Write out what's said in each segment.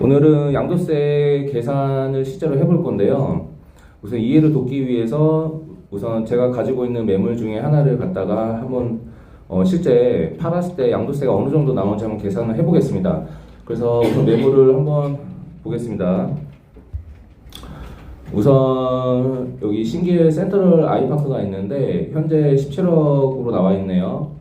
오늘은 양도세 계산을 실제로 해볼 건데요. 우선 이해를 돕기 위해서 우선 제가 가지고 있는 매물 중에 하나를 갖다가 한번 실제 팔았을 때 양도세가 어느 정도 나오는지 한번 계산을 해보겠습니다. 그래서 우선 매물을 한번 보겠습니다. 우선 여기 신길 센트럴 아이파크가 있는데 현재 17억으로 나와 있네요.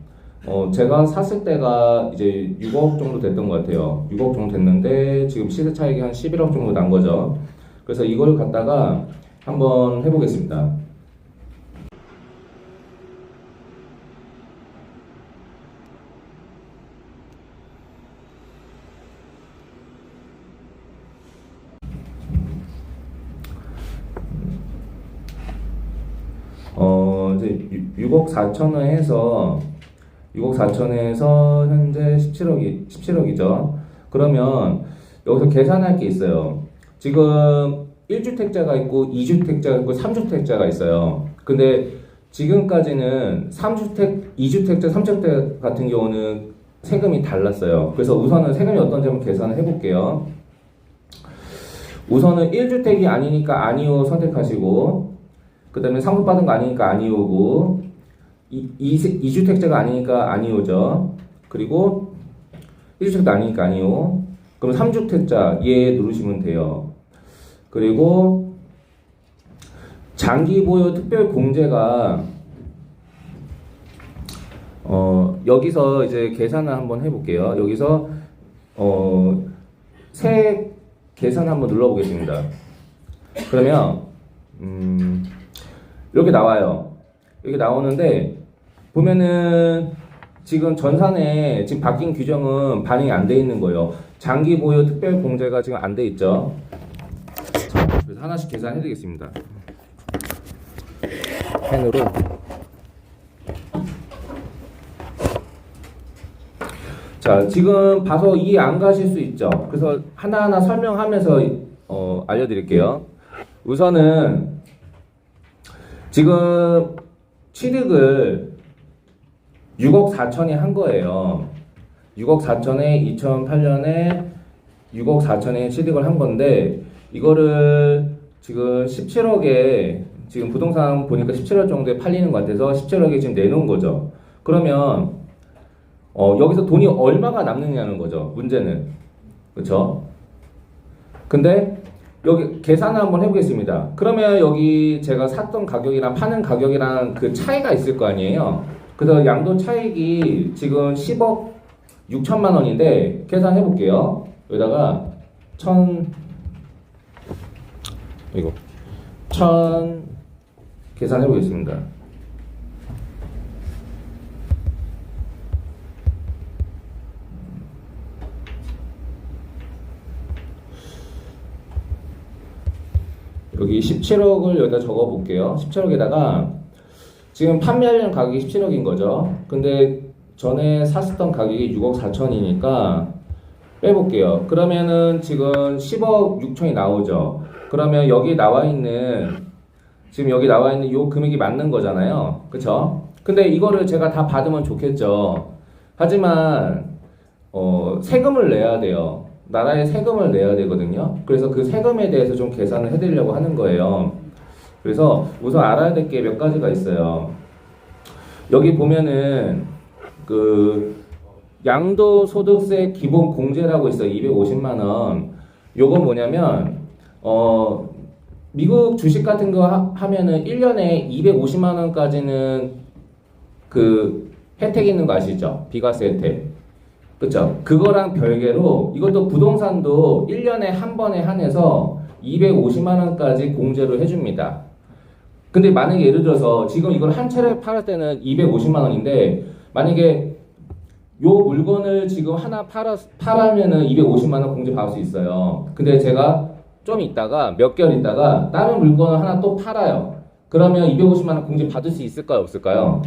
제가 샀을 때가 이제 6억 정도 됐던 것 같아요. 6억 정도 됐는데 지금 시세 차익이 한 11억 정도 난 거죠. 그래서 이걸 갖다가 한번 해보겠습니다. 이제 6억 4천을 해서 6억 4천에서 현재 17억이죠. 그러면 여기서 계산할 게 있어요. 지금 1주택자가 있고 2주택자가 있고 3주택자가 있어요. 근데 지금까지는 3주택, 2주택자, 3주택 같은 경우는 세금이 달랐어요. 그래서 우선은 세금이 어떤지 한번 계산을 해볼게요. 우선은 1주택이 아니니까 아니오 선택하시고, 그 다음에 상속받은 거 아니니까 아니오고, 2주택자가 아니니까 아니오죠. 그리고 1주택도 아니니까 아니오. 그럼 3주택자 얘 누르시면 돼요. 그리고 장기보유 특별공제가 여기서 이제 계산을 한번 해볼게요. 여기서 세액 계산 한번 눌러보겠습니다. 그러면 이렇게 나와요. 이렇게 나오는데 보면은 지금 전산에 지금 바뀐 규정은 반영이 안 돼 있는 거예요. 장기 보유 특별 공제가 지금 안 돼 있죠. 그래서 하나씩 계산해 드리겠습니다. 펜으로. 자, 지금 봐서 이해 안 가실 수 있죠. 그래서 하나하나 설명하면서 알려드릴게요. 우선은 지금 취득을 6억 4천이 한 거예요. 6억 4천에 2008년에 6억 4천에 취득을 한 건데 이거를 지금 17억에 지금 부동산 보니까 17억 정도에 팔리는 것 같아서 17억에 지금 내놓은 거죠. 그러면 여기서 돈이 얼마가 남느냐는 거죠. 문제는. 그렇죠? 근데 여기 계산을 한번 해보겠습니다. 그러면 여기 제가 샀던 가격이랑 파는 가격이랑 그 차이가 있을 거 아니에요. 그래서 양도 차익이 지금 10억 6천만 원인데 계산해 볼게요. 여기다가 1000 계산해 보겠습니다. 여기 17억을 여기다 적어 볼게요. 17억에다가 지금 판매하려는 가격이 17억인 거죠. 근데 전에 샀었던 가격이 6억 4천이니까 빼볼게요. 그러면은 지금 10억 6천이 나오죠. 그러면 여기 나와 있는 지금 여기 나와 있는 요 금액이 맞는 거잖아요. 그쵸? 근데 이거를 제가 다 받으면 좋겠죠. 하지만 세금을 내야 돼요. 나라에 세금을 내야 되거든요. 그래서 그 세금에 대해서 좀 계산을 해드리려고 하는 거예요. 그래서 우선 알아야 될 게 몇 가지가 있어요. 여기 보면은 그 양도소득세 기본 공제라고 있어요. 250만 원. 요건 뭐냐면 미국 주식 같은 거 하면은 1년에 250만 원까지는 그 혜택이 있는 거 아시죠? 비과세 혜택. 그쵸? 그거랑 별개로 이것도 부동산도 1년에 한 번에 한해서 250만 원까지 공제를 해줍니다. 근데 만약에 예를 들어서 지금 이걸 한 채를 팔을 때는 250만 원인데 만약에 요 물건을 지금 하나 팔으면은 250만 원 공제 받을 수 있어요. 근데 제가 좀 있다가 몇 개월 있다가 다른 물건을 하나 또 팔아요. 그러면 250만 원 공제 받을 수 있을까요? 없을까요?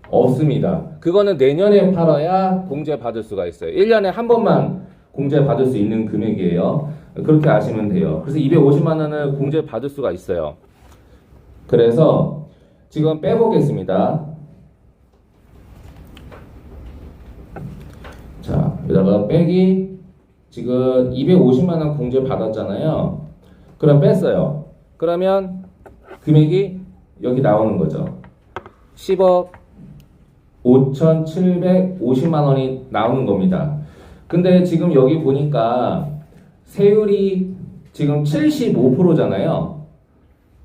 없습니다. 그거는 내년에 팔아야 공제 받을 수가 있어요. 1년에 한 번만 공제 받을 수 있는 금액이에요. 그렇게 아시면 돼요. 그래서 250만 원을 공제 받을 수가 있어요. 그래서 지금 빼보겠습니다. 자, 여기다가 빼기 지금 250만 원 공제 받았잖아요. 그럼 뺐어요. 그러면 금액이 여기 나오는 거죠. 10억 5,750만 원이 나오는 겁니다. 근데 지금 여기 보니까 세율이 지금 75%잖아요.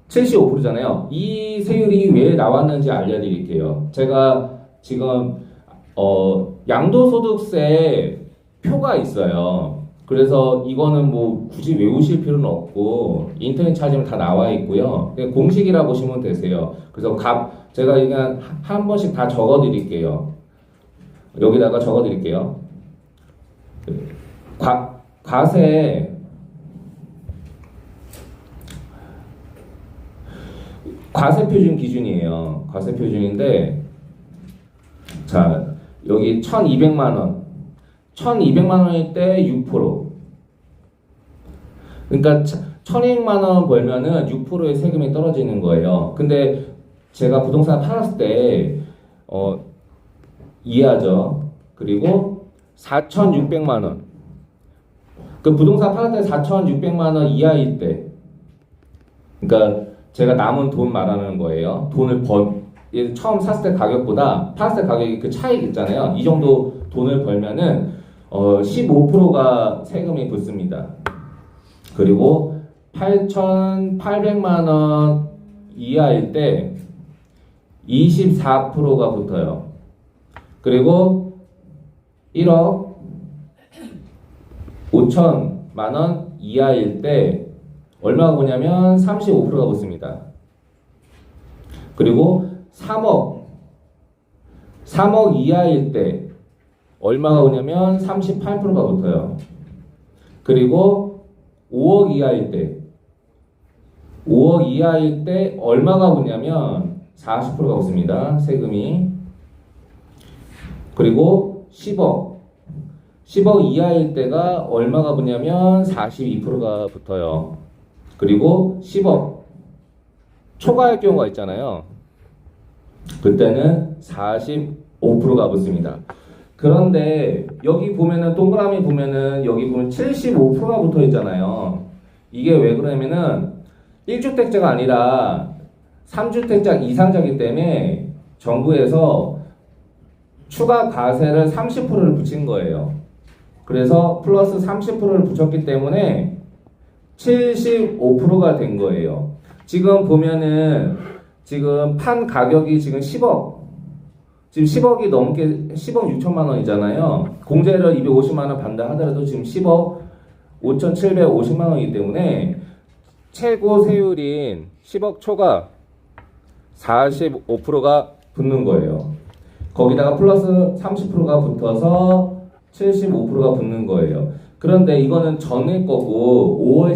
75%잖아요. 이 세율이 왜 나왔는지 알려드릴게요. 제가 지금 양도소득세 표가 있어요. 그래서 이거는 뭐 굳이 외우실 필요는 없고 인터넷 찾으면 다 나와 있고요. 그냥 공식이라 보시면 되세요. 그래서 제가 그냥 한 번씩 다 적어 드릴게요. 여기다가 적어 드릴게요. 과세 표준 기준이에요. 과세 표준인데, 자, 여기 1,200만 원. 1,200만 원일 때 6%. 그러니까 1,200만 원 벌면은 6%의 세금이 떨어지는 거예요. 근데 제가 부동산 팔았을 때, 이해하죠? 그리고 4,600만 원. 그 부동산 팔을 때 4,600만 원 이하일 때, 그러니까 제가 남은 돈 말하는 거예요. 처음 샀을 때 가격보다 팔았을 때 가격이 그 차익 있잖아요. 이 정도 돈을 벌면은 15%가 세금이 붙습니다. 그리고 8,800만 원 이하일 때 24%가 붙어요. 그리고 1억 5천만 원 이하일 때 얼마가 보냐면 35%가 붙습니다. 그리고 3억 이하일 때 얼마가 오냐면 38%가 붙어요. 그리고 5억 이하일 때 얼마가 붙냐면 40%가 붙습니다. 세금이. 그리고 10억 이하일 때가 얼마가 붙냐면 42%가 붙어요. 그리고 10억 초과할 경우가 있잖아요. 그때는 45%가 붙습니다. 그런데 여기 보면은 동그라미 보면은 여기 보면 75%가 붙어 있잖아요. 이게 왜 그러냐면은 1주택자가 아니라 3주택자 이상자이기 때문에 정부에서 추가 과세를 30%를 붙인 거예요. 그래서 플러스 30%를 붙였기 때문에 75%가 된 거예요. 지금 보면은 지금 판 가격이 지금 10억, 지금 10억이 넘게 10억 6천만 원이잖아요. 공제를 250만 원 받는다 하더라도 지금 10억 5,750만 원이기 때문에 최고 세율인 10억 초과 45%가 붙는 거예요. 거기다가 플러스 30%가 붙어서 75%가 붙는 거예요. 그런데 이거는 전일 거고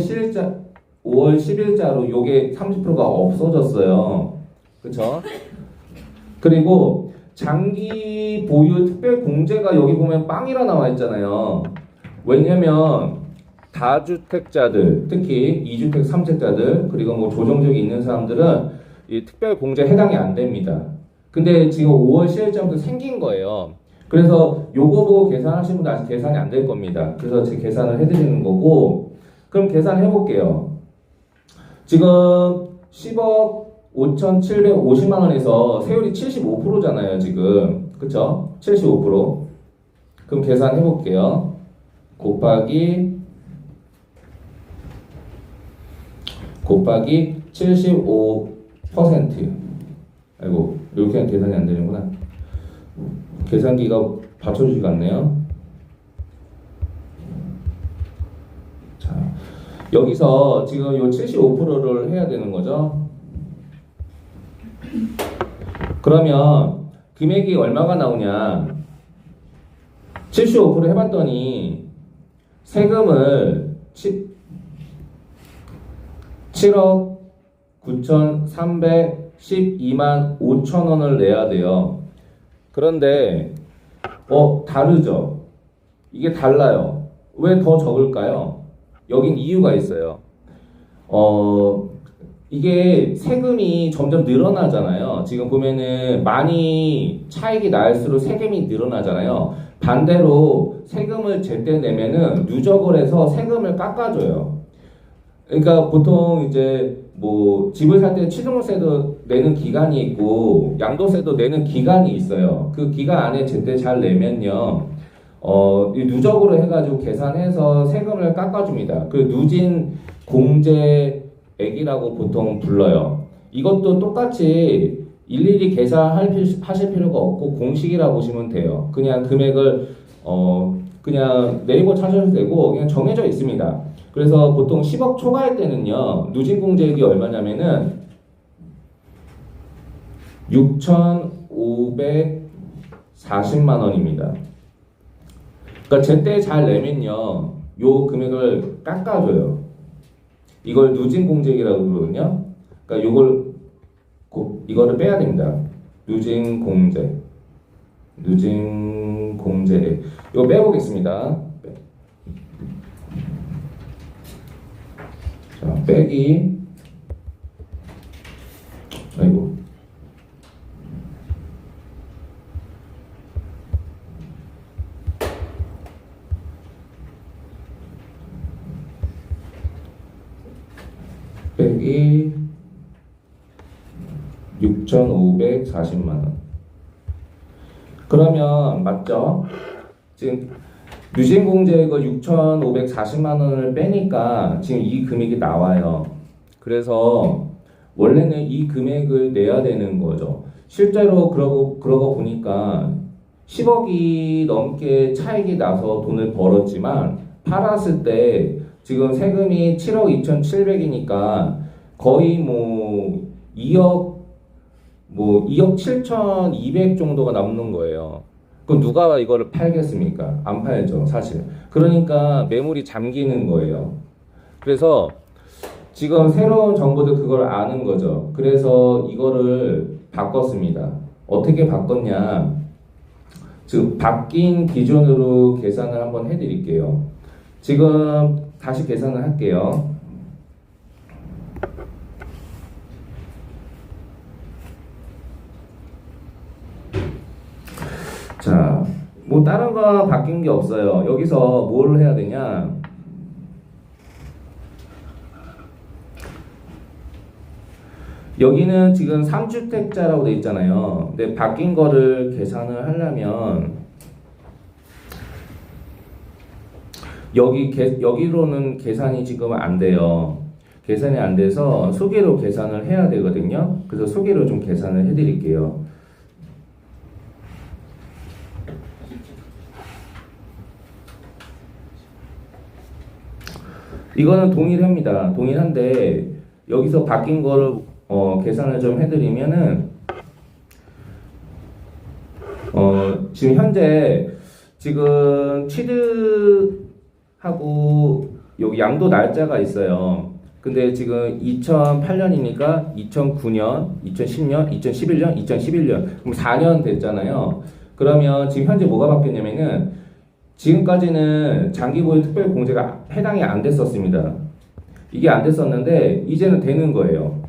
5월 10일자로 요게 30%가 없어졌어요. 그쵸? 그리고 장기 보유 특별 공제가 여기 보면 빵이라 나와 있잖아요. 왜냐면 다주택자들, 특히 2주택, 3주택자들, 그리고 뭐 조정적이 있는 사람들은 이 특별 공제 해당이 안 됩니다. 근데 지금 5월 10일자부터 생긴 거예요. 그래서 요거 보고 계산하시는 분들 아직 계산이 안 될 겁니다. 그래서 제 계산을 해드리는 거고, 그럼 계산해 볼게요. 지금 10억 5,750만 원에서 세율이 75%잖아요, 지금. 그쵸? 75%. 그럼 계산해 볼게요. 곱하기 75%. 아이고, 이렇게 하면 계산이 안 되는구나. 계산기가 받쳐주지가 않네요. 자, 여기서 지금 요 75%를 해야 되는 거죠. 그러면 금액이 얼마가 나오냐? 75% 해봤더니 세금을 7억 9,312만 5천 원을 내야 돼요. 그런데 다르죠. 이게 달라요. 왜 더 적을까요? 여긴 이유가 있어요. 이게 세금이 점점 늘어나잖아요. 지금 보면은 많이 차익이 날수록 세금이 늘어나잖아요. 반대로 세금을 제때 내면은 누적을 해서 세금을 깎아줘요. 그러니까 보통 이제 뭐 집을 살 때 취득세도 내는 기간이 있고 양도세도 내는 기간이 있어요. 그 기간 안에 제때 잘 내면요, 이 누적으로 해가지고 계산해서 세금을 깎아줍니다. 그 누진 공제액이라고 보통 불러요. 이것도 똑같이 일일이 하실 필요가 없고 공식이라 보시면 돼요. 그냥 금액을 그냥 네이버 찾아도 되고 그냥 정해져 있습니다. 그래서 보통 10억 초과일 때는요, 누진공제액이 얼마냐면은 6,540만 원입니다. 그러니까 제때 잘 내면요, 요 금액을 깎아줘요. 이걸 누진공제액이라고 그러거든요. 그러니까 이거를 빼야 됩니다. 누진공제액. 이거 빼보겠습니다. 자, 빼기. 아이고. 빼기 6,540만 원. 그러면 맞죠? 지금 누진공제액을 6,540만 원을 빼니까 지금 이 금액이 나와요. 그래서 원래는 이 금액을 내야 되는 거죠. 실제로 그러고 보니까 10억이 넘게 차익이 나서 돈을 벌었지만 팔았을 때 지금 세금이 7억 2,700이니까 거의 뭐 2억 7,200 정도가 남는 거예요. 그럼 누가 이거를 팔겠습니까? 안 팔죠, 사실. 그러니까 매물이 잠기는 거예요. 그래서 지금 새로운 정부도 그걸 아는 거죠. 그래서 이거를 바꿨습니다. 어떻게 바꿨냐? 즉 바뀐 기준으로 계산을 한번 해드릴게요. 지금 다시 계산을 할게요. 자, 뭐 다른 거 바뀐 게 없어요. 여기서 뭘 해야 되냐? 여기는 지금 3주택자라고 돼 있잖아요. 근데 바뀐 거를 계산을 하려면 여기로는 계산이 지금 안 돼요. 계산이 안 돼서 수기로 계산을 해야 되거든요. 그래서 수기로 좀 계산을 해드릴게요. 이거는 동일합니다. 동일한데 여기서 바뀐 거를 계산을 좀 해드리면은 지금 현재 지금 취득하고 여기 양도 날짜가 있어요. 근데 지금 2008년이니까 2009년, 2010년, 2011년, 2011년 그럼 4년 됐잖아요. 그러면 지금 현재 뭐가 바뀌었냐면은 지금까지는 장기보유 특별공제가 해당이 안 됐었습니다. 이게 안 됐었는데 이제는 되는 거예요.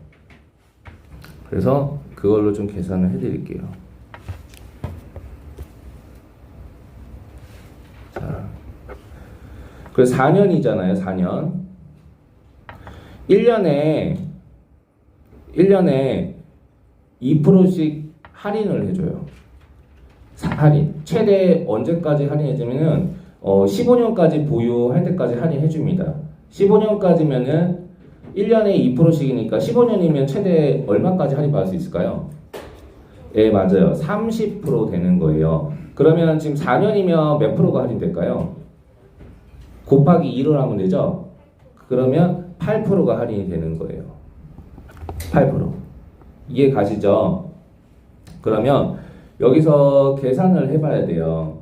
그래서 그걸로 좀 계산을 해드릴게요. 자, 그래서 4년이잖아요. 4년. 1년에 2%씩 할인을 해줘요. 할인. 최대 언제까지 할인해주면은 15년까지 보유할 때까지 할인해줍니다. 15년까지면은 1년에 2%씩이니까 15년이면 최대 얼마까지 할인받을 수 있을까요? 예, 맞아요. 30% 되는 거예요. 그러면 지금 4년이면 몇 프로가 할인될까요? 곱하기 2를 하면 되죠? 그러면 8%가 할인이 되는 거예요. 8%. 이해 가시죠? 그러면 여기서 계산을 해봐야 돼요.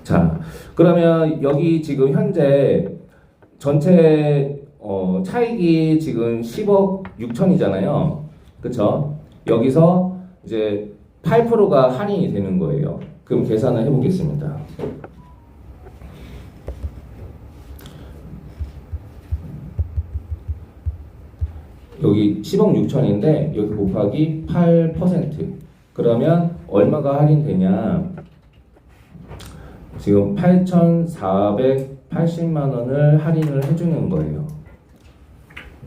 자, 그러면 여기 지금 현재 전체 차익이 지금 10억 6천이잖아요. 그쵸? 여기서 이제 8%가 할인이 되는 거예요. 그럼 계산을 해보겠습니다. 여기 10억 6천인데 여기 곱하기 8%. 그러면 얼마가 할인되냐? 지금 8,480만 원을 할인을 해주는 거예요.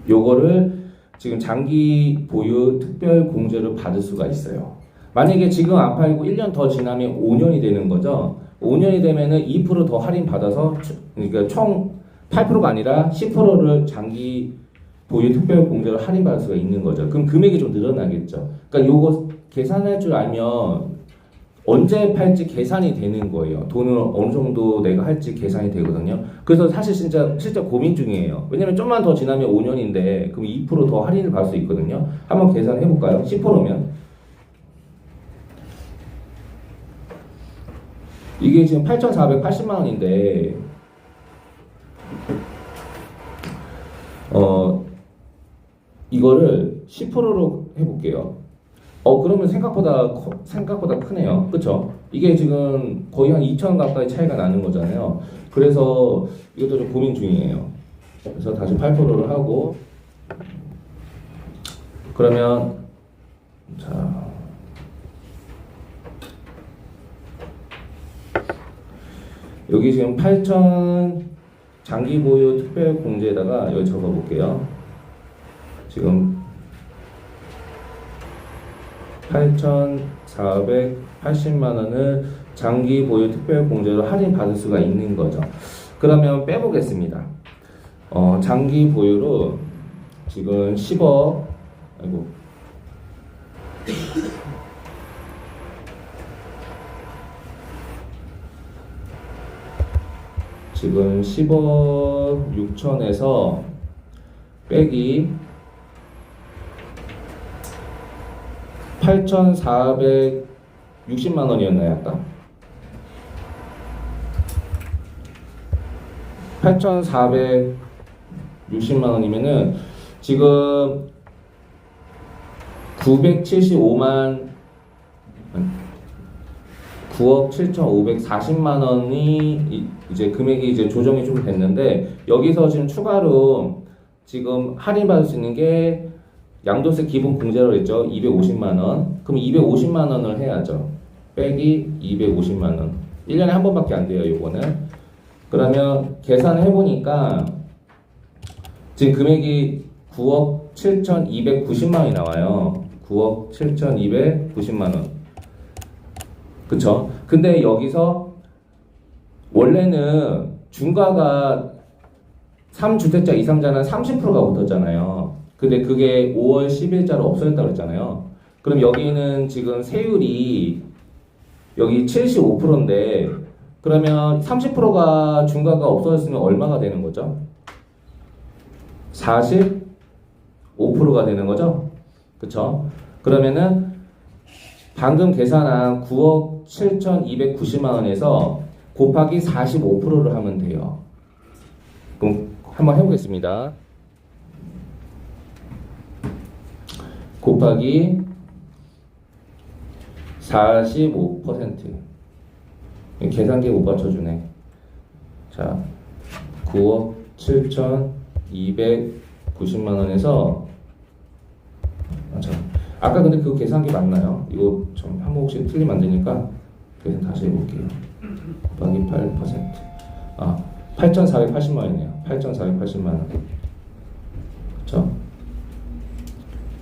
요거를 지금 장기 보유 특별 공제를 받을 수가 있어요. 만약에 지금 안 팔고 1년 더 지나면 5년이 되는 거죠. 5년이 되면은 2%더 할인 받아서 그러니까 총 8%가 아니라 10%를 장기 보유 특별 공제로 할인 받을 수가 있는 거죠. 그럼 금액이 좀 늘어나겠죠. 그러니까 요거 계산할 줄 알면 언제 팔지 계산이 되는 거예요. 돈을 어느 정도 내가 할지 계산이 되거든요. 그래서 사실 실제 고민 중이에요. 왜냐면 좀만 더 지나면 5년인데 그럼 2%더 할인을 받을 수 있거든요. 한번 계산해 볼까요? 10%면 이게 지금 8,480만 원인데 이거를 10%로 해볼게요. 그러면 생각보다 크네요. 그쵸? 이게 지금 거의 한 2,000원 가까이 차이가 나는 거잖아요. 그래서 이것도 좀 고민 중이에요. 그래서 다시 8%를 하고, 그러면, 자, 여기 지금 8,000 장기 보유 특별 공제에다가 여기 적어 볼게요. 지금 8,480만 원을 장기 보유 특별 공제로 할인 받을 수가 있는 거죠. 그러면 빼보겠습니다. 장기 보유로 지금 10억, 아이고. 지금 10억 6천에서 빼기 8,460만 원이었나요, 아까? 8,460만 원이면은 지금 975만 9억 7,540만 원이 이제 금액이 이제 조정이 좀 됐는데 여기서 지금 추가로 지금 할인받을 수 있는 게 양도세 기본 공제로 했죠. 250만 원. 그럼 250만 원을 해야죠. 빼기 250만 원. 1년에 한 번밖에 안 돼요, 요거는. 그러면 계산을 해보니까 지금 금액이 9억 7,290만 원이 나와요. 9억 7,290만 원. 그쵸? 근데 여기서 원래는 중과가 3주택자 이상자는 30%가 붙었잖아요. 근데 그게 5월 10일자로 없어졌다고 그랬잖아요. 그럼 여기는 지금 세율이 여기 75%인데 그러면 30%가 중과가 없어졌으면 얼마가 되는 거죠? 45%가 되는 거죠? 그쵸? 그러면은 방금 계산한 9억 7,290만 원에서 곱하기 45%를 하면 돼요. 그럼 한번 해보겠습니다. 곱하기 45%. 계산기 못 맞춰주네. 자, 9억 7,290만 원에서 아까 근데 그 계산기 맞나요? 이거 좀 한번 혹시 틀리면 안 되니까 계산 다시 해볼게요. 곱하기 8%. 8,480만 원이네요. 8,480만 원. 그쵸?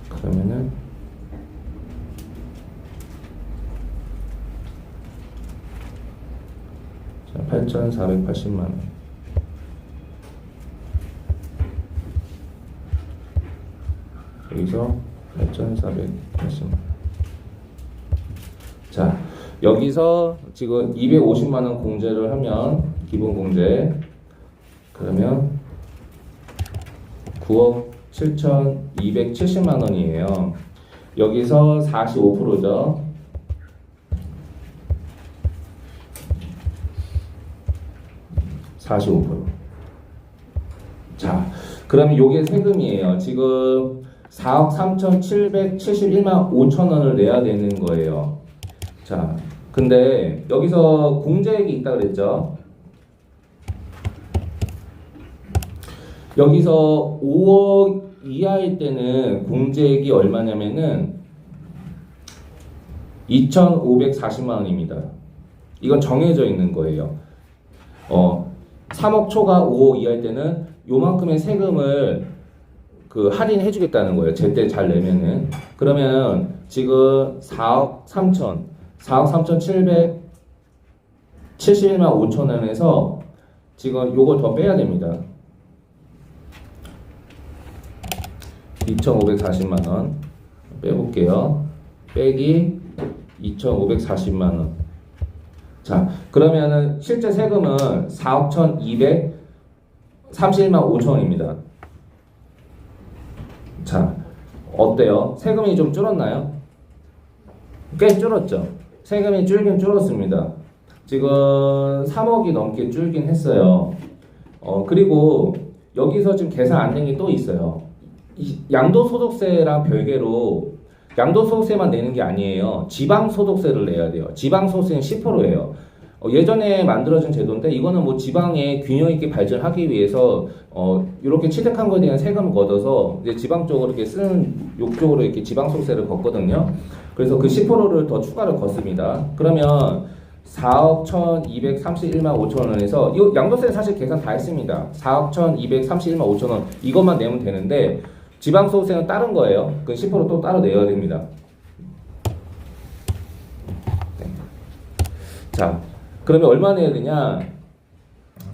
그러면은 자, 8,480만 원. 여기서 8,480만 원. 자, 여기서 지금 250만 원 공제를 하면 기본 공제 그러면 9억 7,270만 원이에요. 여기서 45%죠. 자, 그러면 요게 세금이에요. 지금 4억 3,771만 5천 원을 내야 되는 거예요. 자, 근데 여기서 공제액이 있다 그랬죠. 여기서 5억 이하일 때는 공제액이 얼마냐면은 2,540만 원입니다. 이건 정해져 있는 거예요. 3억 초과 5억 이하일 때는 요만큼의 세금을 그 할인해 주겠다는 거예요. 제때 잘 내면은. 그러면 지금 4억 771만 5천 원에서 지금 요걸 더 빼야 됩니다. 2,540만 원 빼볼게요. 빼기 2,540만 원. 자, 그러면은 실제 세금은 4억 1,231만 5천 원입니다. 자, 어때요? 세금이 좀 줄었나요? 꽤 줄었죠. 세금이 줄긴 줄었습니다. 지금 3억이 넘게 줄긴 했어요. 그리고 여기서 지금 계산 안 된 게 또 있어요. 양도소득세랑 별개로 양도소득세만 내는 게 아니에요. 지방소득세를 내야 돼요. 지방소득세는 10%예요. 예전에 만들어진 제도인데 이거는 뭐 지방의 균형 있게 발전하기 위해서 이렇게 취득한 거에 대한 세금을 걷어서 이제 지방 쪽으로 이렇게 쓰는 욕적으로 이렇게 지방소득세를 걷거든요. 그래서 그 10%를 더 추가로 걷습니다. 그러면 4억 1,231만 5천 원에서 이 양도세는 사실 계산 다 했습니다. 4억 1,231만 5천 원 이것만 내면 되는데 지방소득세는 다른 거예요. 그 10%또 따로 내야 됩니다. 네. 자, 그러면 얼마 내야 되냐?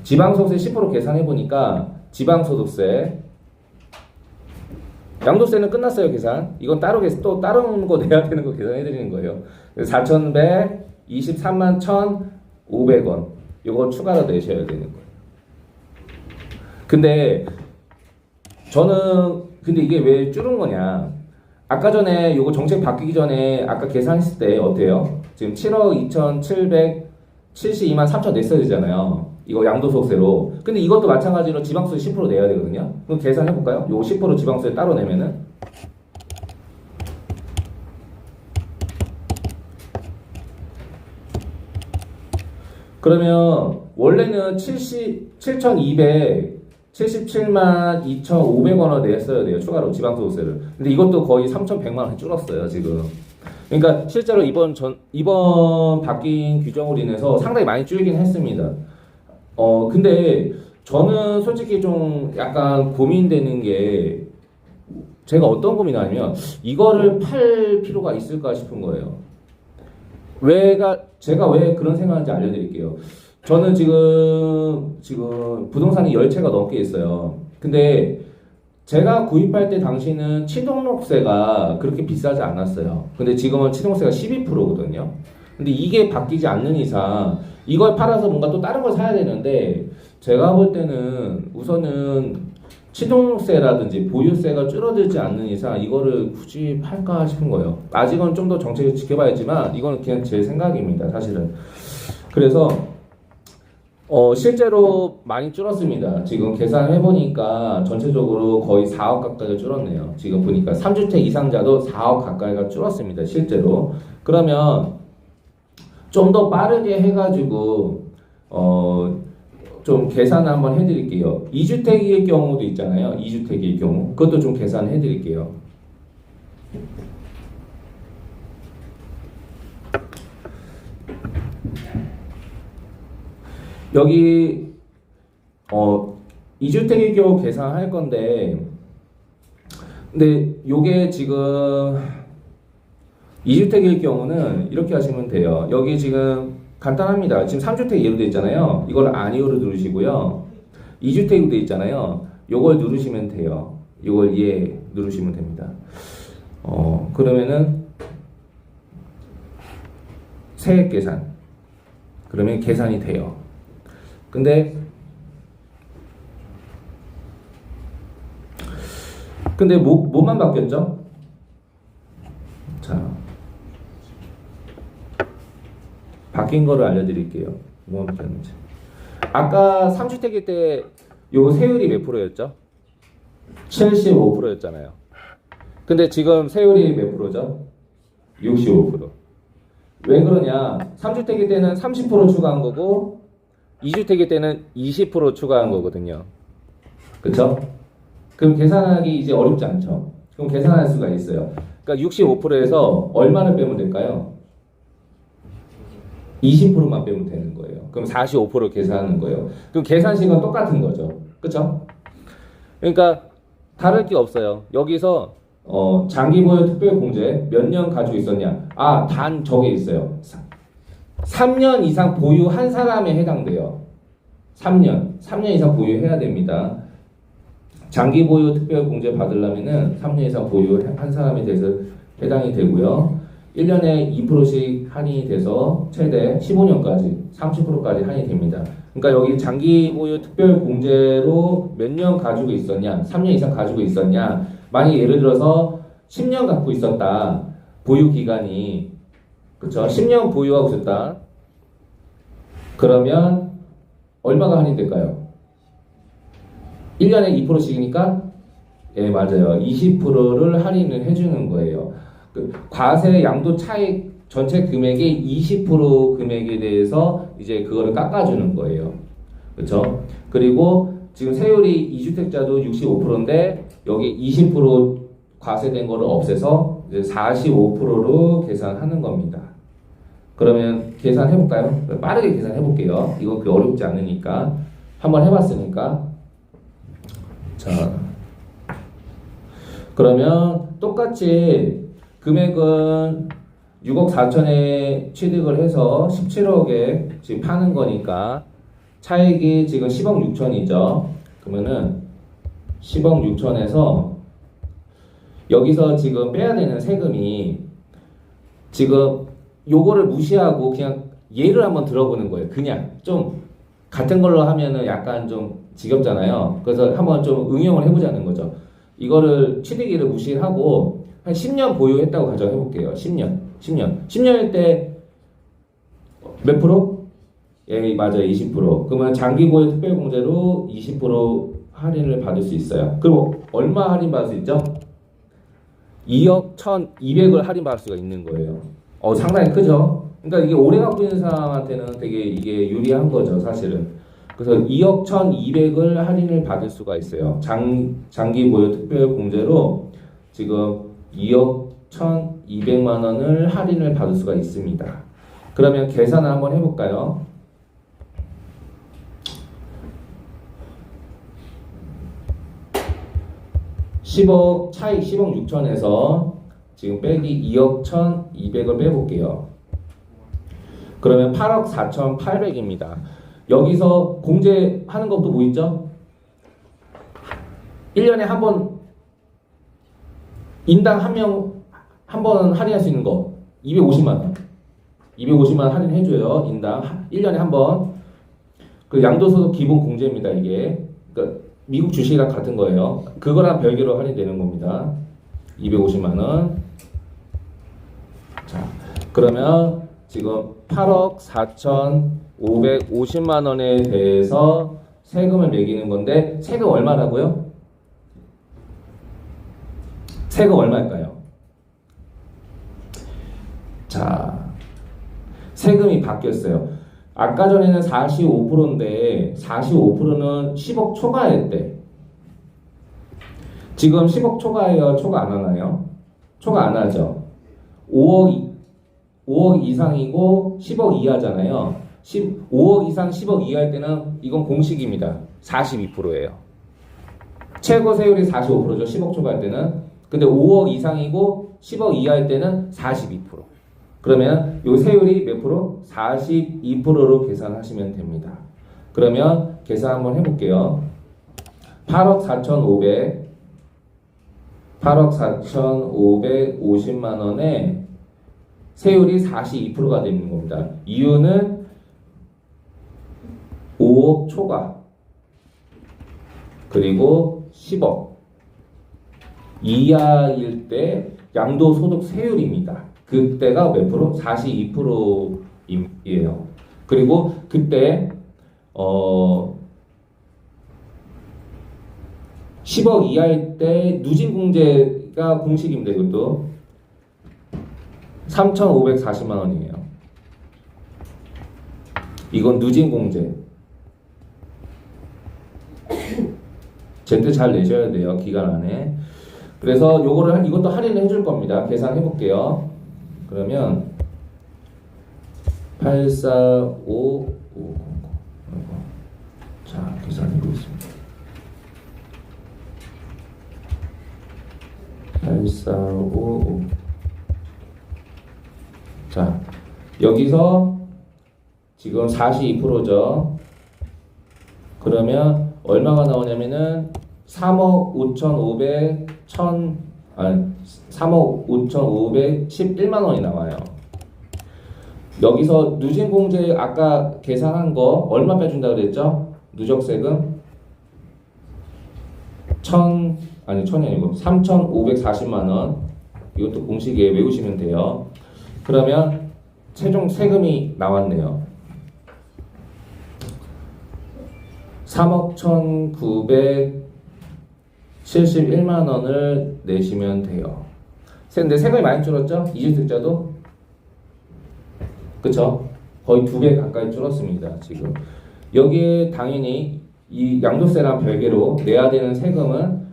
지방소득세 10% 계산해 보니까 지방소득세 양도세는 끝났어요 계산. 이건 따로 또 다른 거 내야 되는 거 계산해 드리는 거예요. 4,123만 1,500원 이거 추가로 내셔야 되는 거예요. 근데 이게 왜 줄은 거냐? 아까 전에 요거 정책 바뀌기 전에 아까 계산했을 때 어때요? 지금 7억 2,772만 3천 냈어야 되잖아요. 이거 양도소득세로. 근데 이것도 마찬가지로 지방소득세 10% 내야 되거든요. 그럼 계산해 볼까요? 요거 10% 지방소득세 따로 내면은 그러면 원래는 7,277만 2,500원을 냈어야 돼요. 추가로 지방소득세를. 근데 이것도 거의 3,100만 원 줄었어요, 지금. 그러니까 실제로 이번 바뀐 규정으로 인해서 상당히 많이 줄긴 했습니다. 근데 저는 솔직히 좀 약간 고민되는 게 제가 어떤 고민하냐면 이거를 팔 필요가 있을까 싶은 거예요. 제가 왜 그런 생각하는지 알려드릴게요. 저는 지금 부동산이 10채가 넘게 있어요. 근데 제가 구입할 때 당시는 취등록세가 그렇게 비싸지 않았어요. 근데 지금은 취등록세가 12%거든요. 근데 이게 바뀌지 않는 이상 이걸 팔아서 뭔가 또 다른 걸 사야 되는데 제가 볼 때는 우선은 취등록세라든지 보유세가 줄어들지 않는 이상 이거를 굳이 팔까 싶은 거예요. 아직은 좀 더 정책을 지켜봐야지만 이거는 그냥 제 생각입니다. 사실은. 그래서 실제로 많이 줄었습니다. 지금 계산해보니까 전체적으로 거의 4억 가까이 줄었네요. 지금 보니까 3주택 이상자도 4억 가까이가 줄었습니다. 실제로. 그러면 좀 더 빠르게 해가지고 좀 계산 한번 해드릴게요. 2주택일 경우도 있잖아요. 2주택일 경우. 그것도 좀 계산해드릴게요. 여기 2주택일 경우 계산할 건데 근데 요게 지금 2주택일 경우는 이렇게 하시면 돼요. 여기 지금 간단합니다. 지금 3주택 예로 돼 있잖아요. 이걸 아니오로 누르시고요. 2주택으로 돼 있잖아요. 요걸 누르시면 돼요. 요걸 예 누르시면 됩니다. 그러면은 세액 계산. 그러면 계산이 돼요. 근데 뭐만 바뀌었죠? 자, 바뀐 거를 알려드릴게요. 뭐만 바뀌었는지. 아까 3주택일 때 요 세율이 몇 프로였죠? 75%였잖아요. 근데 지금 세율이 몇 프로죠? 65%. 왜 그러냐? 3주택일 때는 30% 추가한 거고 2주택일 때는 20% 추가한 거거든요. 그쵸? 그럼 계산하기 이제 어렵지 않죠? 그럼 계산할 수가 있어요. 그러니까 65%에서 얼마를 빼면 될까요? 20%만 빼면 되는 거예요. 그럼 45% 계산하는 거예요. 그럼 계산식은 똑같은 거죠. 그쵸? 그러니까 다를 게 없어요. 여기서 장기보유 특별공제 몇 년 가지고 있었냐? 단 저게 있어요. 3년 이상 보유한 사람에 해당돼요. 3년 이상 보유해야 됩니다. 장기보유 특별공제 받으려면은 3년 이상 보유한 사람에 대해서 해당이 되고요. 1년에 2%씩 할인이 돼서 최대 15년까지 30%까지 할인이 됩니다. 그러니까 여기 장기보유 특별공제로 몇 년 가지고 있었냐, 3년 이상 가지고 있었냐, 만약 예를 들어서 10년 갖고 있었다, 보유기간이, 그쵸? 10년 보유하고 있었다. 그러면 얼마가 할인될까요? 1년에 2%씩이니까 예, 맞아요. 20%를 할인을 해주는 거예요. 과세 양도 차익 전체 금액의 20% 금액에 대해서 이제 그거를 깎아주는 거예요. 그렇죠? 그리고 지금 세율이 2주택자도 65%인데 여기 20% 과세된 거를 없애서 이제 45%로 계산하는 겁니다. 그러면 계산해 볼까요? 빠르게 계산해 볼게요. 이거 그렇게 어렵지 않으니까 한번 해봤으니까. 자, 그러면 똑같이 금액은 6억 4천에 취득을 해서 17억에 지금 파는 거니까 차익이 지금 10억 6천이죠. 그러면은 10억 6천에서 여기서 지금 빼야 되는 세금이 지금 요거를 무시하고 그냥 예를 한번 들어보는 거예요. 그냥 좀 같은 걸로 하면은 약간 좀 지겹잖아요. 그래서 한번 좀 응용을 해보자는 거죠. 이거를 취득일을 무시하고 한 10년 보유했다고 가정해 볼게요. 10년일 때 몇 프로? 예, 맞아요. 20%. 그러면 장기보유 특별공제로 20% 할인을 받을 수 있어요. 그럼 얼마 할인 받을 수 있죠? 2억 1,200을 할인 받을 수가 있는 거예요. 상당히 크죠? 그러니까 이게 오래 갖고 있는 사람한테는 되게 이게 유리한 거죠, 사실은. 그래서 2억 1,200을 할인을 받을 수가 있어요. 장기보유 특별공제로 지금 2억 1,200만 원을 할인을 받을 수가 있습니다. 그러면 계산을 한번 해볼까요? 차익 10억 6천에서 지금 빼기 2억 1,200을 빼볼게요. 그러면 8억 4,800입니다. 여기서 공제하는 것도 뭐 있죠? 1년에 한 번 인당 한 명 한 번 할인할 수 있는 거 250만 원. 250만 원 할인해줘요. 인당 1년에 한 번. 그 양도소득 기본 공제입니다. 이게. 그러니까 미국 주식이랑 같은 거예요. 그거랑 별개로 할인되는 겁니다. 250만 원. 자, 그러면 지금 8억 4,550만 원에 대해서 세금을 매기는 건데 세금 얼마라고요? 세금 얼마일까요? 자, 세금이 바뀌었어요. 아까 전에는 45%인데 45%는 10억 초과했대. 지금 10억 초과해요? 초과 안 하나요? 초과 안 하죠. 5억 이상이고 10억 이하잖아요. 5억 이상 10억 이하일 때는 이건 공식입니다. 42%예요. 최고 세율이 45%죠. 10억 초과할 때는. 근데 5억 이상이고 10억 이하일 때는 42%. 그러면 이 세율이 몇 프로? 42%로 계산하시면 됩니다. 그러면 계산 한번 해볼게요. 8억 4,550만 원에 세율이 42%가 되는 겁니다. 이유는 5억 초과 그리고 10억 이하일 때 양도소득 세율입니다. 그때가 몇 프로? 42%예요. 그리고 그때 10억 이하일 때 누진공제가 공식입니다. 이것도 3,540만 원이에요. 이건 누진공제. 제때 잘 내셔야 돼요. 기간 안에. 그래서 이것도 할인을 해줄 겁니다. 계산해 볼게요. 그러면 8455. 자, 계산해 보겠습니다. 8455. 자, 여기서 지금 42%죠. 그러면 얼마가 나오냐면은 3억 5,500, 3억 5,511만 원이 나와요. 여기서 누진공제 아까 계산한 거 얼마 빼준다 그랬죠? 누적세금 1000이 아니고 3,540만 원. 이것도 공식에 외우시면 돼요. 그러면 최종 세금이 나왔네요. 3억 1,971만 원을 내시면 돼요. 근데 세금이 많이 줄었죠? 이주택자도? 그쵸? 거의 2배 가까이 줄었습니다. 지금 여기에 당연히 이 양도세랑 별개로 내야 되는 세금은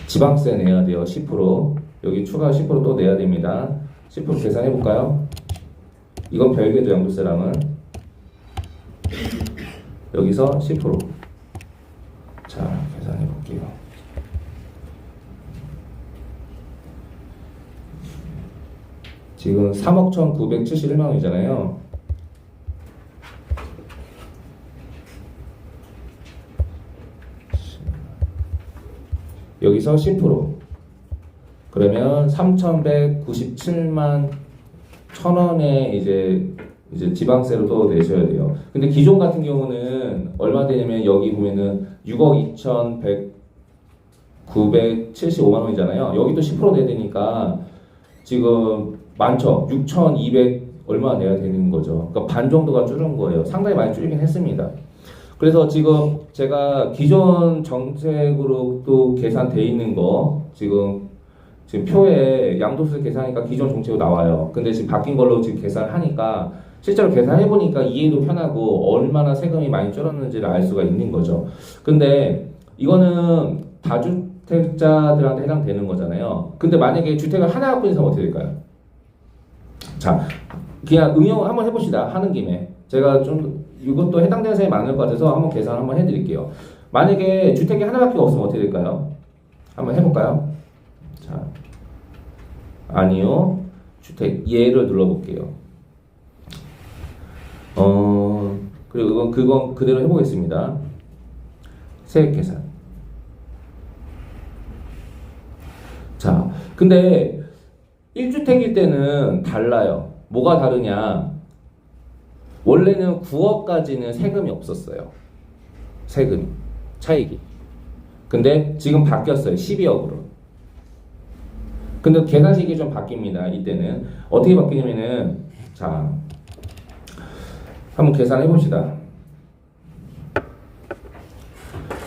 지방세 내야 돼요. 10%. 여기 추가 10% 또 내야 됩니다. 10% 계산해 볼까요? 이건 별개죠. 양도세랑은 여기서 10%. 자, 계산해 볼게요. 지금 3억 1,971만 원이잖아요. 여기서 10%. 그러면 3,197만 1,000원에 이제 지방세로 또 내셔야 돼요. 근데 기존 같은 경우는 얼마 되냐면 여기 보면은 6억 2,975만 원이잖아요. 여기도 10% 내야 되니까 지금 많죠. 6,200 얼마 내야 되는 거죠. 그러니까 반 정도가 줄은 거예요. 상당히 많이 줄긴 했습니다. 그래서 지금 제가 기존 정책으로 또 계산돼 있는 거 지금 표에 양도세 계산하니까 기존 정책으로 나와요. 근데 지금 바뀐 걸로 지금 계산하니까 실제로 계산해 보니까 이해도 편하고 얼마나 세금이 많이 줄었는지를 알 수가 있는 거죠. 근데 이거는 다주택자들한테 해당되는 거잖아요. 근데 만약에 주택을 하나 갖고 있는 사람 어떻게 될까요? 자, 그냥 응용 한번 해봅시다. 하는 김에 제가 좀 이것도 해당되는 사람이 많을 것 같아서 한번 계산 한번 해드릴게요. 만약에 주택이 하나밖에 없으면 어떻게 될까요? 한번 해볼까요? 자, 아니요. 주택 예를 눌러볼게요. 그리고 그건 그대로 해보겠습니다. 세액 계산. 자, 근데 1주택일 때는 달라요. 뭐가 다르냐? 원래는 9억까지는 세금이 없었어요. 세금 차익이. 근데 지금 바뀌었어요. 12억으로. 근데 계산식이 좀 바뀝니다. 이때는 어떻게 바뀌냐면은 자, 한번 계산해 봅시다.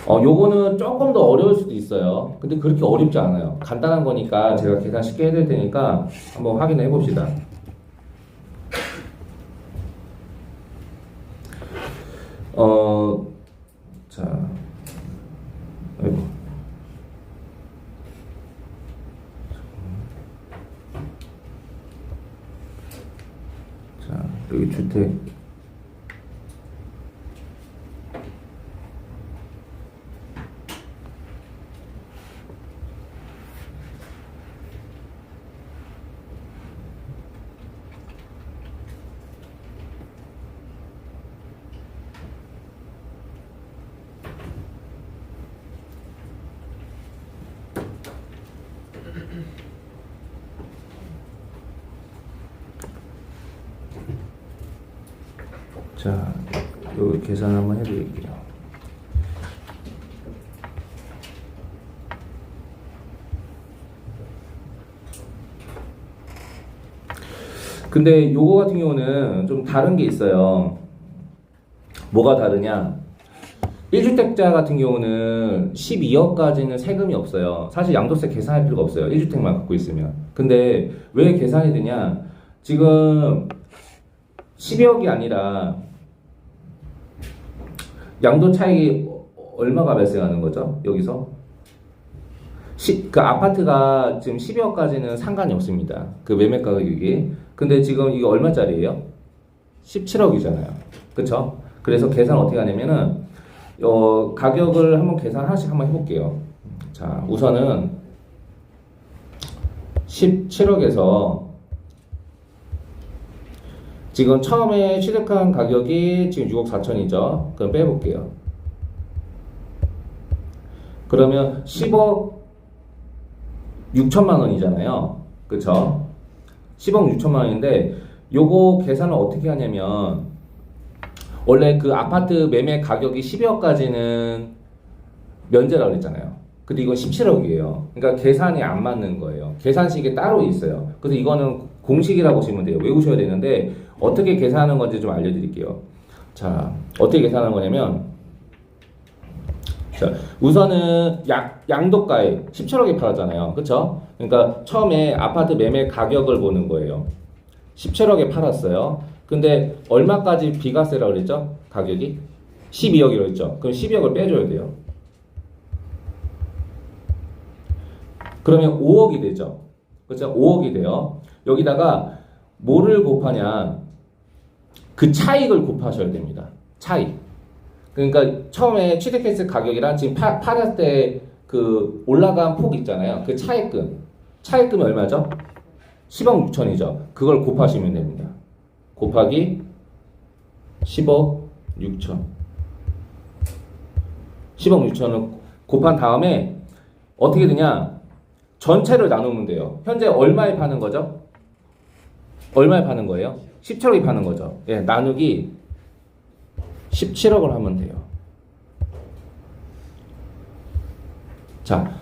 요거는 조금 더 어려울 수도 있어요. 근데 그렇게 어렵지 않아요. 간단한 거니까 제가 계산 쉽게 해드릴 테니까 한번 확인해 봅시다. 자, 아이고. 자, 여기 주택. 자, 여기 계산 한번 해드릴게요. 근데 요거 같은 경우는 좀 다른 게 있어요. 뭐가 다르냐? 1주택자 같은 경우는 12억까지는 세금이 없어요. 사실 양도세 계산할 필요가 없어요. 1주택만 갖고 있으면. 근데 왜 계산이 되냐? 지금 12억이 아니라 양도 차익이 얼마가 발생하는 거죠? 여기서? 그 아파트가 지금 12억까지는 상관이 없습니다. 그 매매 가격이. 근데 지금 이게 얼마짜리예요? 17억이잖아요. 그쵸? 그래서 계산 어떻게 하냐면은, 가격을 한번 계산 하나씩 한번 해볼게요. 자, 우선은 17억에서 지금 처음에 취득한 가격이 지금 6억 4천이죠. 그럼 빼볼게요. 그러면 10억 6천만 원이잖아요. 그쵸? 10억 6천만 원인데 요거 계산을 어떻게 하냐면 원래 그 아파트 매매 가격이 12억까지는 면제라고 그랬잖아요. 근데 이건 17억이에요. 그러니까 계산이 안 맞는 거예요. 계산식이 따로 있어요. 그래서 이거는 공식이라고 보시면 돼요. 외우셔야 되는데 어떻게 계산하는 건지 좀 알려드릴게요. 자, 어떻게 계산하는 거냐면 자, 우선은 양도가에 17억에 팔았잖아요. 그쵸? 그러니까 처음에 아파트 매매 가격을 보는 거예요. 17억에 팔았어요. 근데 얼마까지 비과세라고 그랬죠? 가격이? 12억이라고 했죠? 그럼 12억을 빼줘야 돼요. 그러면 5억이 되죠. 그렇죠? 5억이 돼요. 여기다가 뭐를 곱하냐? 그 차익을 곱하셔야 됩니다. 차익. 그러니까 처음에 취득했을 가격이랑 지금 팔았을 때 그 올라간 폭 있잖아요. 그 차익금. 차익금이 얼마죠? 10억 6천이죠. 그걸 곱하시면 됩니다. 곱하기 10억 6천. 10억 6천을 곱한 다음에 어떻게 되냐? 전체를 나누면 돼요. 현재 얼마에 파는 거죠? 얼마에 파는 거예요? 17억에 파는 거죠. 예, 나누기 17억을 하면 돼요. 자,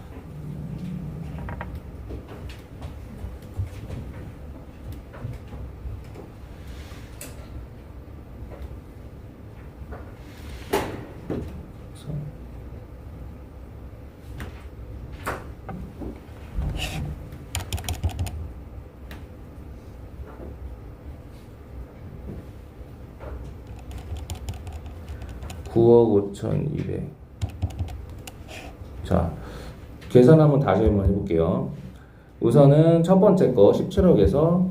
(9억 5천2백) 자, 계산 한번 다시 한번 해볼게요. 우선은 첫 번째 거 17억에서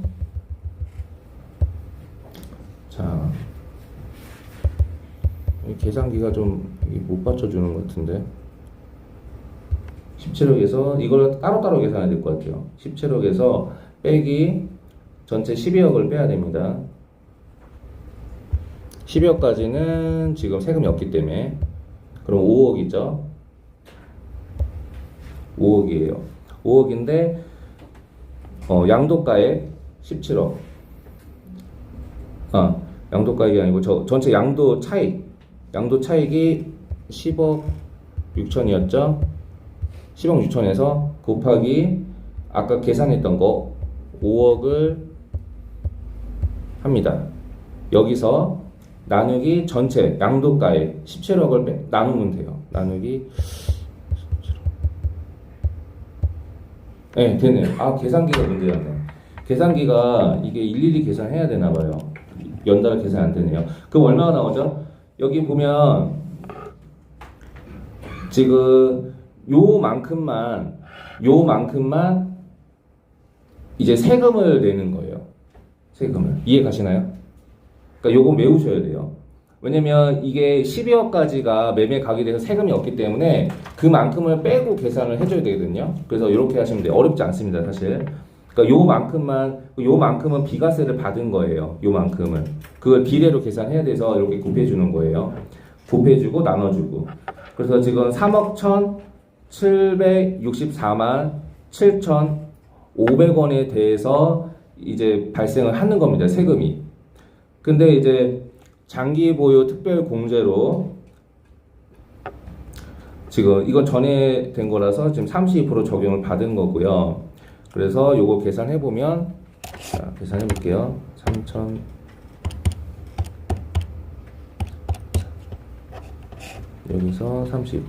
자, 이 계산기가 좀 못 받쳐주는 것 같은데 17억에서 이걸 따로따로 계산해야 될 것 같아요. 17억에서 빼기 전체 12억을 빼야 됩니다. 12억까지는 지금 세금이 없기 때문에 그럼 5억이죠. 5억이에요. 5억인데 양도가액 17억. 양도가액이 아니고 전체 양도 차익이 10억 6천이었죠. 10억 6천에서 곱하기 아까 계산했던 거 5억을 합니다. 여기서 나누기 전체 양도가액 17억을 나누면 돼요. 나누기 17억. 네, 되네요. 계산기가 문제였네. 계산기가 이게 일일이 계산해야 되나봐요. 연달아 계산 안 되네요. 그럼 얼마가 나오죠? 여기 보면 지금 요만큼만 이제 세금을 내는 거예요. 세금을. 이해 가시나요? 그러니까 요거 외우셔야 돼요. 왜냐면 이게 12억까지가 매매 가격에 대해서 세금이 없기 때문에 그만큼을 빼고 계산을 해줘야 되거든요. 그래서 이렇게 하시면 돼요. 어렵지 않습니다, 사실. 그러니까 요만큼은 비과세를 받은 거예요. 요만큼은. 그걸 비례로 계산해야 돼서 이렇게 곱해주는 거예요. 곱해주고 나눠주고. 그래서 지금 3억 1,764만 7,500원에 대해서 이제 발생을 하는 겁니다. 세금이. 근데 이제 장기 보유 특별 공제로 지금 이건 전에 된 거라서 지금 32% 적용을 받은 거고요. 그래서 요거 계산해 보면 자, 계산해 볼게요. 3,000 여기서 32%.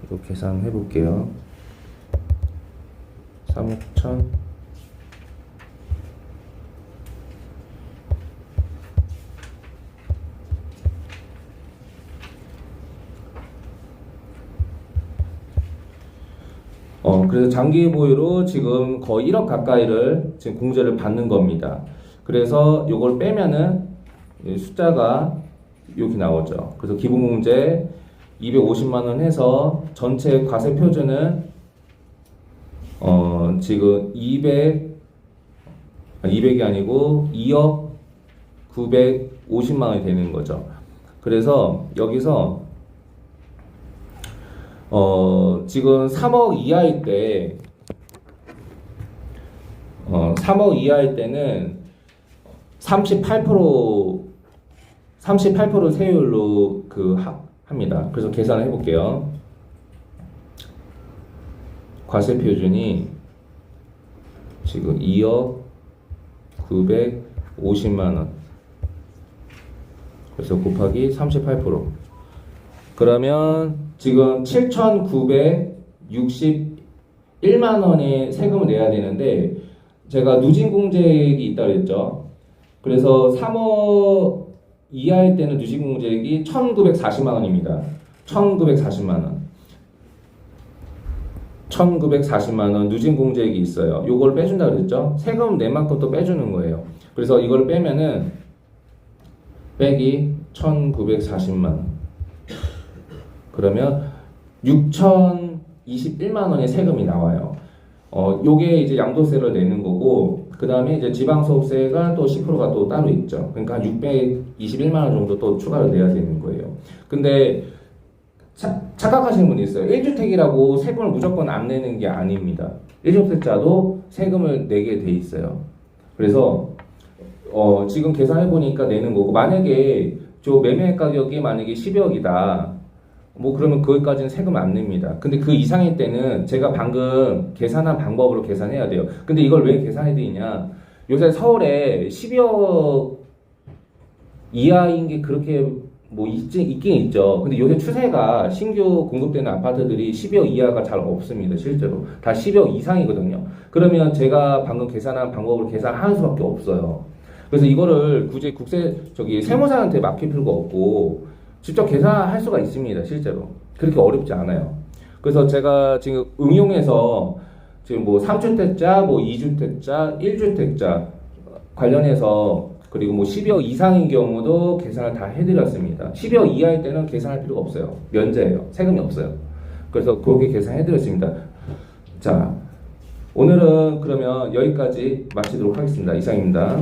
이거 계산해 볼게요. 3억 1,000 3억 그래서 장기 보유로 지금 거의 1억 가까이를 지금 공제를 받는 겁니다. 그래서 요걸 빼면은 숫자가 이렇게 나오죠. 그래서 기본공제 250만 원 해서 전체 과세 표준은 지금 200이 아니고 2억 950만 원이 되는 거죠. 그래서 여기서 지금 3억 이하일 때 3억 이하일 때는 38% 세율로 합니다. 그래서 계산을 해볼게요. 과세 표준이 지금 2억 950만 원. 그래서 곱하기 38%. 그러면 지금 7,961만 원의 세금을 내야 되는데 제가 누진공제액이 있다고 그랬죠. 그래서 3억 이하일 때는 누진공제액이 1,940만 원입니다. 1,940만 원. 1,940만 원 누진공제액이 있어요. 요걸 빼준다 그랬죠. 세금 낸 만큼 또 빼주는 거예요. 그래서 이걸 빼면은 빼기 1,940만 원. 그러면 6,021만 원의 세금이 나와요. 요게 이제 양도세를 내는 거고, 그 다음에 이제 지방소득세가 또 10%가 또 따로 있죠. 그러니까 한 621만 원 정도 또 추가로 내야 되는 거예요. 근데 착각하시는 분이 있어요. 1주택이라고 세금을 무조건 안 내는 게 아닙니다. 1주택자도 세금을 내게 돼 있어요. 그래서 지금 계산해보니까 내는 거고, 만약에 저 매매 가격이 만약에 10억이다. 뭐 그러면 거기까지는 세금을 안 냅니다. 근데 그 이상일 때는 제가 방금 계산한 방법으로 계산해야 돼요. 근데 이걸 왜 계산해 드리냐? 요새 서울에 12억 이하인 게 그렇게 뭐 있긴 있죠. 근데 요새 추세가 신규 공급되는 아파트들이 12억 이하가 잘 없습니다. 실제로 다 10억 이상이거든요. 그러면 제가 방금 계산한 방법으로 계산하는 수밖에 없어요. 그래서 이거를 굳이 세무사한테 맡길 필요가 없고 직접 계산할 수가 있습니다. 실제로 그렇게 어렵지 않아요. 그래서 제가 지금 응용해서 지금 뭐 3주택자, 뭐 2주택자, 1주택자 관련해서 그리고 뭐 12억 이상인 경우도 계산을 다 해드렸습니다. 12억 이하일 때는 계산할 필요가 없어요. 면제예요. 세금이 없어요. 그래서 그렇게 계산해드렸습니다. 자, 오늘은 그러면 여기까지 마치도록 하겠습니다. 이상입니다.